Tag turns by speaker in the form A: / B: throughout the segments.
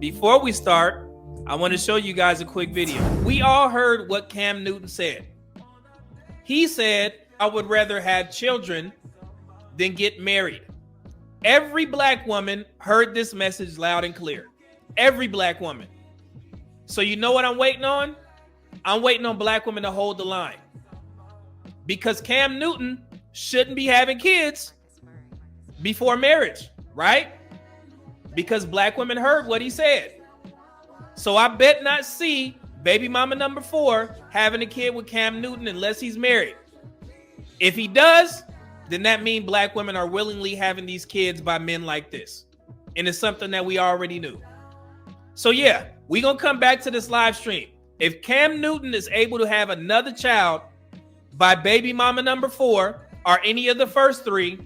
A: before we start, I want to show you guys a quick video. We all heard what Cam Newton said. He said, I would rather have children than get married. Every black woman heard this message loud and clear. Every black woman. So you know what I'm waiting on? I'm waiting on black women to hold the line. Because Cam Newton shouldn't be having kids before marriage, right? Because black women heard what he said. So I bet not see baby mama number 4 having a kid with Cam Newton unless he's married. If he does, then that means black women are willingly having these kids by men like this. And it's something that we already knew. So yeah, we're going to come back to this live stream. If Cam Newton is able to have another child by baby mama number 4 or any of the first 3,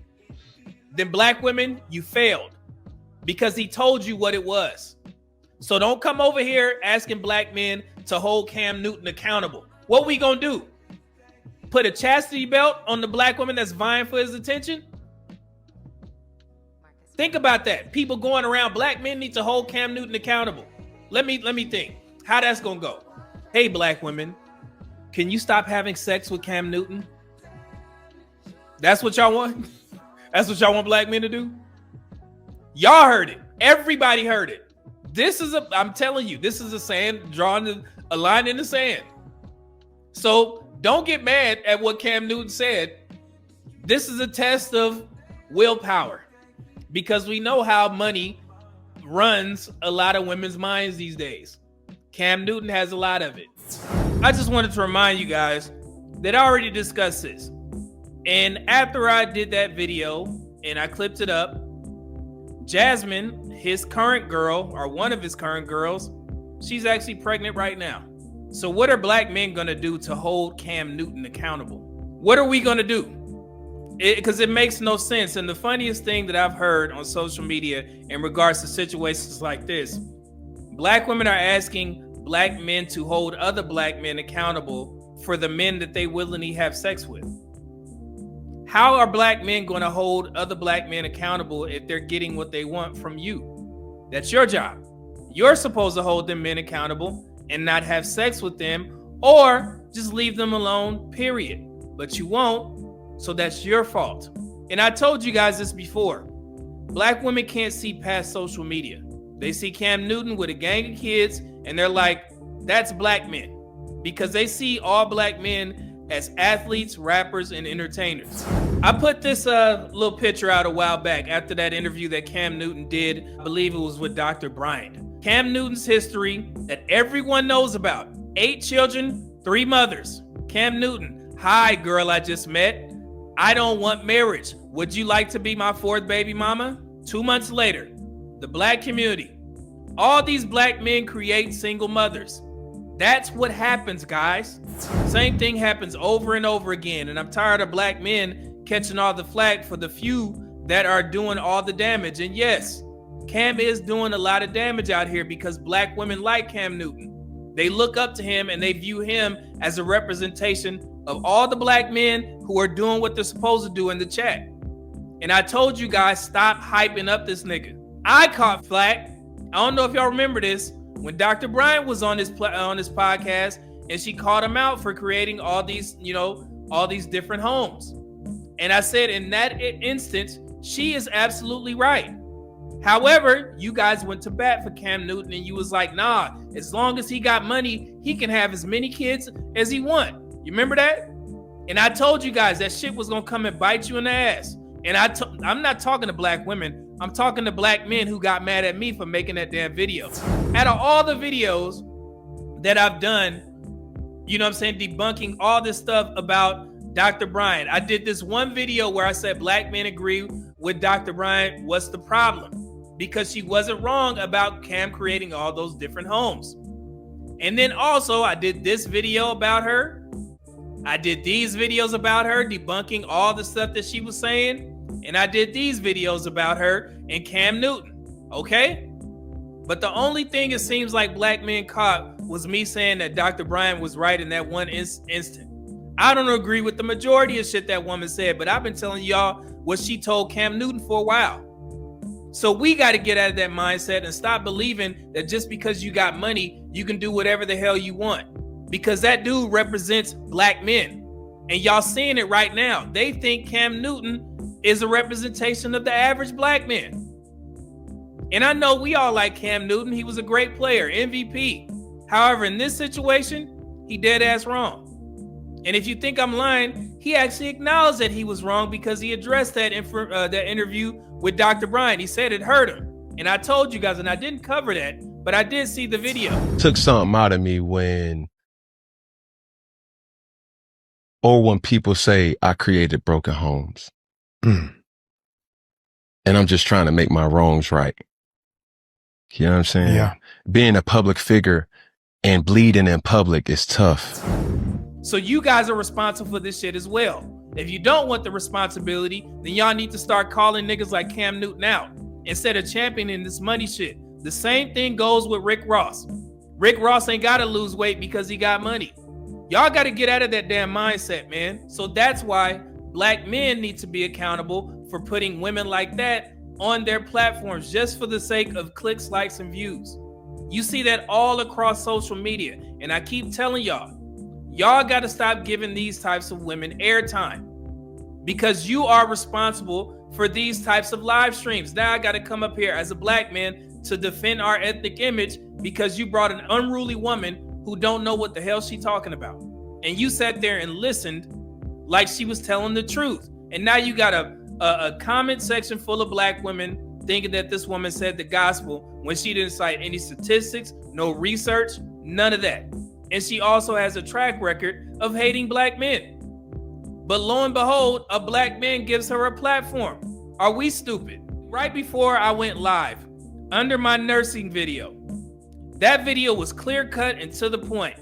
A: then black women, you failed. Because he told you what it was. So don't come over here asking black men to hold Cam Newton accountable. What we gonna do? Put a chastity belt on the black woman that's vying for his attention? Think about that. People going around, black men need to hold Cam Newton accountable. Let me think how that's gonna go. Hey, black women, can you stop having sex with Cam Newton? That's what y'all want? That's what y'all want black men to do? Y'all heard it. Everybody heard it. I'm telling you, this is a sand, drawing a line in the sand. So don't get mad at what Cam Newton said. This is a test of willpower because we know how money runs a lot of women's minds these days. Cam Newton has a lot of it. I just wanted to remind you guys that I already discussed this. And after I did that video and I clipped it up, Jasmine, his current girl, or one of his current girls, she's actually pregnant right now. So what are black men going to do to hold Cam Newton accountable? What are we going to do? Because it makes no sense. And the funniest thing that I've heard on social media in regards to situations like this, black women are asking black men to hold other black men accountable for the men that they willingly have sex with. How are black men going to hold other black men accountable if they're getting what they want from you? That's your job. You're supposed to hold them men accountable and not have sex with them or just leave them alone, period. But you won't, so that's your fault. And I told you guys this before. Black women can't see past social media. They see Cam Newton with a gang of kids and they're like, that's black men. Because they see all black men as athletes, rappers, and entertainers. I put this little picture out a while back after that interview that Cam Newton did. I believe it was with Dr. Bryant. Cam Newton's history that everyone knows about. 8 children, 3 mothers. Cam Newton, hi girl I just met. I don't want marriage. Would you like to be my 4th baby mama? 2 months later, the black community. All these black men create single mothers. That's what happens, guys. Same thing happens over and over again. And I'm tired of black men catching all the flack for the few that are doing all the damage. And yes, Cam is doing a lot of damage out here because black women like Cam Newton. They look up to him and they view him as a representation of all the black men who are doing what they're supposed to do in the chat. And I told you guys, stop hyping up this nigga. I caught flack. I don't know if y'all remember this. When Dr. Bryant was on this podcast and she called him out for creating all these, all these different homes. And I said in that instance, she is absolutely right. However, you guys went to bat for Cam Newton and you was like, nah, as long as he got money, he can have as many kids as he want. You remember that? And I told you guys that shit was going to come and bite you in the ass. And I'm not talking to black women. I'm talking to black men who got mad at me for making that damn video. Out of all the videos that I've done, debunking all this stuff about Dr. Bryant, I did this one video where I said black men agree with Dr. Bryant. What's the problem? Because she wasn't wrong about Cam creating all those different homes. And then also I did this video about her. I did these videos about her debunking all the stuff that she was saying. And I did these videos about her and Cam Newton, okay? But the only thing it seems like black men caught was me saying that Dr. Bryant was right in that one instant. I don't agree with the majority of shit that woman said, but I've been telling y'all what she told Cam Newton for a while. So we got to get out of that mindset and stop believing that just because you got money, you can do whatever the hell you want. Because that dude represents black men. And y'all seeing it right now. They think Cam Newton is a representation of the average black man. And I know we all like Cam Newton. He was a great player, MVP. However, in this situation, he dead ass wrong. And if you think I'm lying, he actually acknowledged that he was wrong because he addressed that interview with Dr. Brian. He said it hurt him. And I told you guys, and I didn't cover that, but I did see the video.
B: Took something out of me when people say I created broken homes. And I'm just trying to make my wrongs right. You know what I'm saying?
C: Yeah.
B: Being a public figure and bleeding in public is tough.
A: So you guys are responsible for this shit as well. If you don't want the responsibility, then y'all need to start calling niggas like Cam Newton out instead of championing this money shit. The same thing goes with Rick Ross. Rick Ross ain't got to lose weight because he got money. Y'all got to get out of that damn mindset, man. So that's why black men need to be accountable for putting women like that on their platforms just for the sake of clicks, likes, and views. You see that all across social media. And I keep telling y'all got to stop giving these types of women airtime because you are responsible for these types of live streams. Now I got to come up here as a black man to defend our ethnic image because you brought an unruly woman who don't know what the hell she talking about. And you sat there and listened like she was telling the truth. And now you got a comment section full of black women thinking that this woman said the gospel when she didn't cite any statistics, no research, none of that. And she also has a track record of hating black men. But lo and behold, a black man gives her a platform. Are we stupid? Right before I went live, under my nursing video, that video was clear cut and to the point.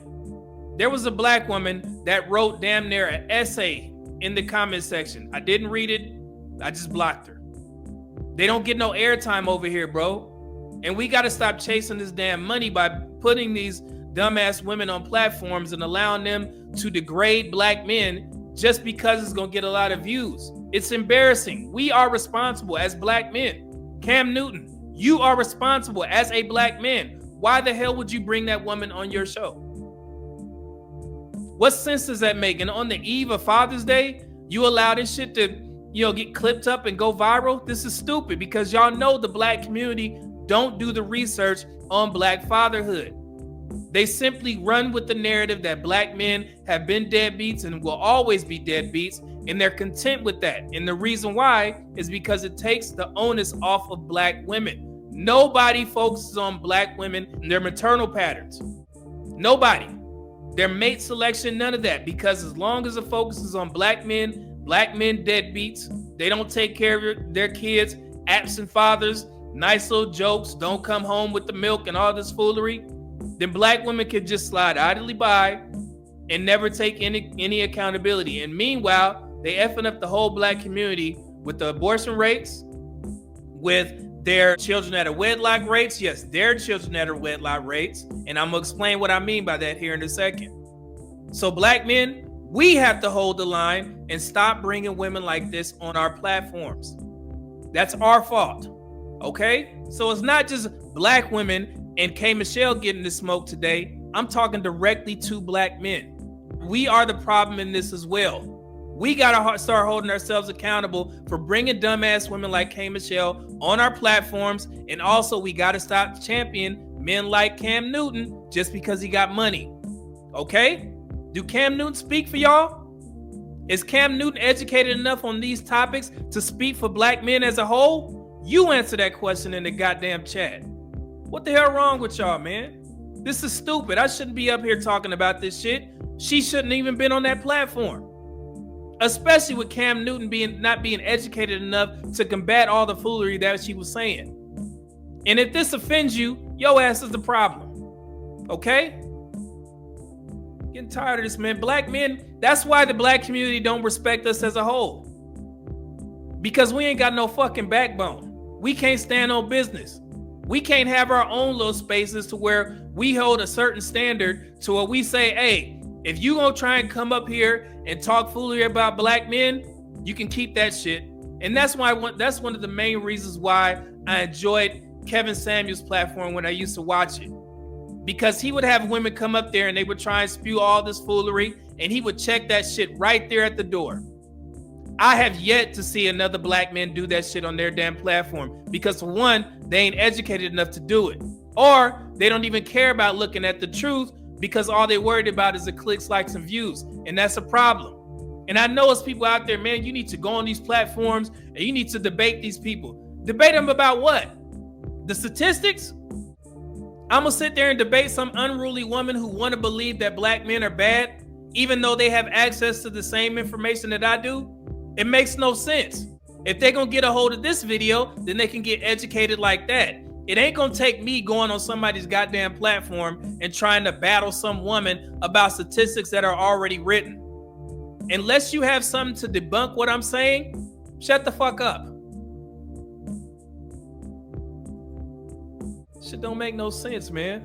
A: There was a black woman that wrote damn near an essay in the comment section. I didn't read it. I just blocked her. They don't get no airtime over here, bro. And we got to stop chasing this damn money by putting these dumbass women on platforms and allowing them to degrade black men just because it's going to get a lot of views. It's embarrassing. We are responsible as black men. Cam Newton, you are responsible as a black man. Why the hell would you bring that woman on your show? What sense does that make? And on the eve of Father's Day, you allow this shit to, get clipped up and go viral? This is stupid because y'all know the black community don't do the research on black fatherhood. They simply run with the narrative that black men have been deadbeats and will always be deadbeats, and they're content with that. And the reason why is because it takes the onus off of black women. Nobody focuses on black women and their maternal patterns. Nobody. Their mate selection, none of that. Because as long as it focuses on black men deadbeats, they don't take care of their kids, absent fathers, nice little jokes, don't come home with the milk and all this foolery, then black women can just slide idly by and never take any accountability. And meanwhile, they effing up the whole black community with the abortion rates, with their children at a wedlock rates. Yes, their children at a wedlock rates. And I'm going to explain what I mean by that here in a second. So black men, we have to hold the line and stop bringing women like this on our platforms. That's our fault. Okay? So it's not just black women and kmichelle getting the smoke today. I'm talking directly to black men. We are the problem in this as well. We got to start holding ourselves accountable for bringing dumbass women like kmichelle on our platforms. And also we got to stop championing men like Cam Newton just because he got money. Okay? Do Cam Newton speak for y'all? Is Cam Newton educated enough on these topics to speak for black men as a whole? You answer that question in the goddamn chat. What the hell wrong with y'all, man? This is stupid. I shouldn't be up here talking about this shit. She shouldn't even been on that platform. Especially with Cam Newton not being educated enough to combat all the foolery that she was saying. And if this offends you, your ass is the problem. Okay? Getting tired of this, man. Black men, that's why the black community don't respect us as a whole. Because we ain't got no fucking backbone. We can't stand on business. We can't have our own little spaces to where we hold a certain standard to where we say, hey, if you gonna try and come up here and talk foolery about black men, you can keep that shit. And that's one of the main reasons why I enjoyed Kevin Samuels' platform when I used to watch it. Because he would have women come up there and they would try and spew all this foolery, and he would check that shit right there at the door. I have yet to see another black man do that shit on their damn platform, because for one, they ain't educated enough to do it, or they don't even care about looking at the truth, because all they're worried about is the clicks, likes, and views, and that's a problem. And I know it's people out there, man, you need to go on these platforms and you need to debate these people. Debate them about what? The statistics? I'm gonna sit there and debate some unruly woman who want to believe that black men are bad, even though they have access to the same information that I do? It makes no sense. If they're gonna get a hold of this video, then they can get educated like that. It ain't gonna take me going on somebody's goddamn platform and trying to battle some woman about statistics that are already written. Unless you have something to debunk what I'm saying, shut the fuck up. Shit don't make no sense, man.